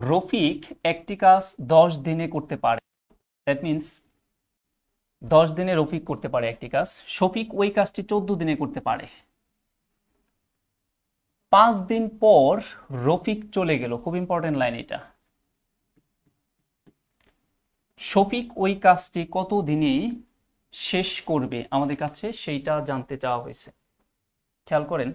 রফিক একটি কাজ 10 দিনে করতে পারে। দ্যাট মিনস 10 দিনে রফিক করতে পারে একটি কাজ, শফিক ওই কাজটি 14 দিনে করতে পারে। 5 দিন পর রফিক চলে গেল, খুব ইম্পর্টেন্ট লাইন এটা। শফিক ওই কাজটি কত দিনে শেষ করবে আমাদের কাছে সেইটা জানতে চাওয়া হয়েছে। খেয়াল করেন,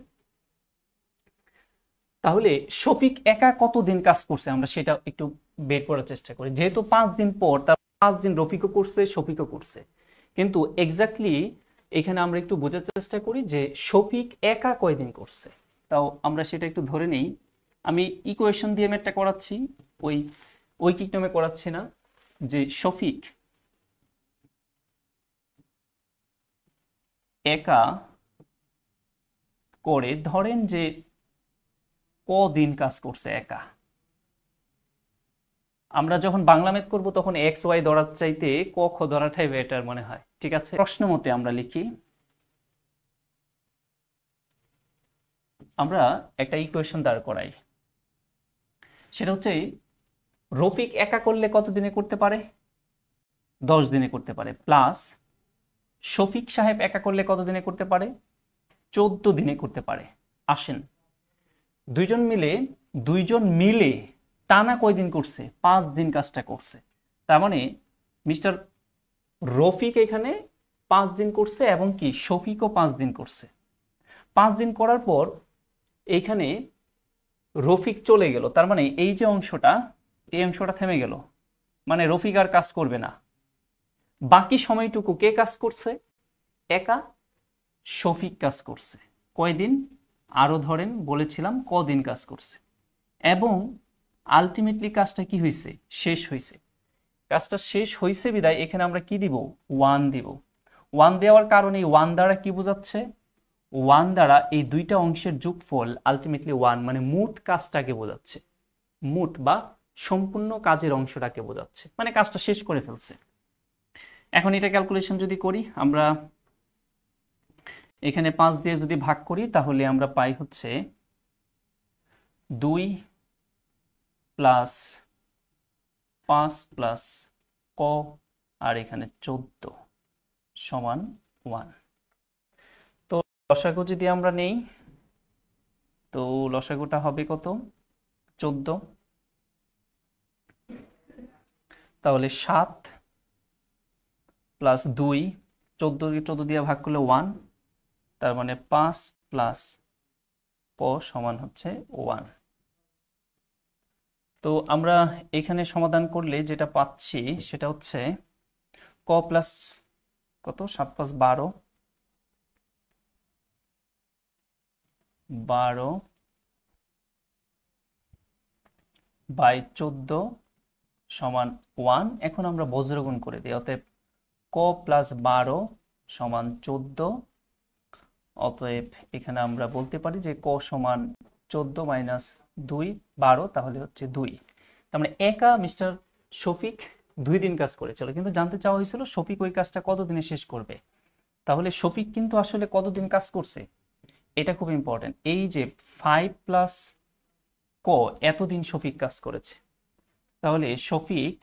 তাহলে শফিক একা কতদিন কাজ করছে আমরা সেটা একটু বের করার চেষ্টা করি। যেহেতু 5 দিন পর, তার 5 দিন রফিকও করছে, শফিকও করছে, কিন্তু এক্স্যাক্টলি এখানে আমরা একটু বোঝার চেষ্টা করি যে শফিক একা কয়দিন করছে। তাও আমরা সেটা একটু ধরে নেই। আমি ইকুয়েশন দিয়ে ম্যাথটা করাচ্ছি, ওই ঐকিক নিয়মে করাচ্ছি না। যে শফিক একা করে, ধরেন যে কদিন কাজ করছে একা। আমরা যখন বাংলা ম্যাথ করব তখন এক্স ওয়াই ধরার চাইতে ক খ ধরাটাই বেটার মনে হয়। ঠিক আছে, প্রশ্ন মতে আমরা লিখি, আমরা একটা ইকুয়েশন দাঁড় করাই। সেটা হচ্ছে রফিক একা করলে কত দিনে করতে পারে? 10 দিনে করতে পারে, প্লাস শফিক সাহেব একা করলে কত দিনে করতে পারে? 14 দিনে করতে পারে। আসেন, দুইজন মিলে টানা কয়দিন করছে? 5 দিন কাজটা করছে। তার মানে মিস্টার রফিক এখানে 5 দিন করছে এবং কি শফিকও 5 দিন করছে। 5 দিন করার পর এইখানে রফিক চলে গেল, তার মানে এই যে অংশটা, এই অংশটা থেমে গেল, মানে রফিক আর কাজ করবে না। বাকি সময়টুকু কে কাজ করছে? একা শফিক কাজ করছে। কয়দিন? আরো ধরেন বলেছিলাম কদিন কাজ করছে, এবং আলটিমেটলি কাজটা কি হয়েছে? শেষ হয়েছে। কাজটা শেষ হয়েছে বিদায় এখানে আমরা কি দিব? 1 দিব। 1 দেওয়ার কারণে 1 দ্বারা কি বোঝাচ্ছে? 1 দ্বারা এই দুইটা অংশের যোগফল আলটিমেটলি 1, মানে মোট কাজটাকে বোঝাচ্ছে, মোট বা সম্পূর্ণ কাজের অংশটাকে বোঝাচ্ছে, মানে কাজটা শেষ করে ফেলছে। এখন এটা ক্যালকুলেশন যদি করি, আমরা এখানে 5 দিয়ে যদি ভাগ করি তাহলে আমরা পাই হচ্ছে 2 প্লাস 5 প্লাস ক আর এখানে 14 সমান 1। তো লসাগু যদি আমরা নেই, তো লসাগুটা হবে কত? 14। তাহলে 7 প্লাস 2, 14 দিয়ে ভাগ করলে 1, তার মানে 5 প্লাস ক সমান হচ্ছে 1। তো আমরা এখানে সমাধান করলে যেটা পাচ্ছি সেটা হচ্ছে ক প্লাস কত? 7 প্লাস 12, 12 বাই 14 সমান 1। এখন আমরা বজ্রগুণ করে দিই, অতএব ক প্লাস 12 সমান 14। অতএব এখানে আমরা বলতে পারি যে ক সমান 14 মাইনাস 2 12, তাহলে হচ্ছে 2। তার মানে একা মিস্টার শফিক 2 দিন কাজ করেছিল, কিন্তু জানতে চাওয়া হয়েছিল শফিক ওই কাজটা কত দিনে শেষ করবে। তাহলে শফিক কিন্তু আসলে কতদিন কাজ করছে এটা খুব ইম্পর্টেন্ট। এই যে 5 প্লাস ক, এতদিন শফিক কাজ করেছে। তাহলে শফিক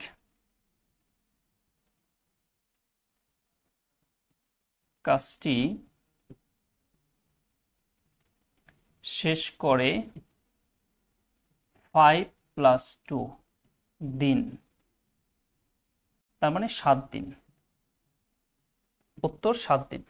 কাজটি শেষ করে 5 প্লাস 2 দিন, তার মানে 7 দিন। উত্তর 7 দিন।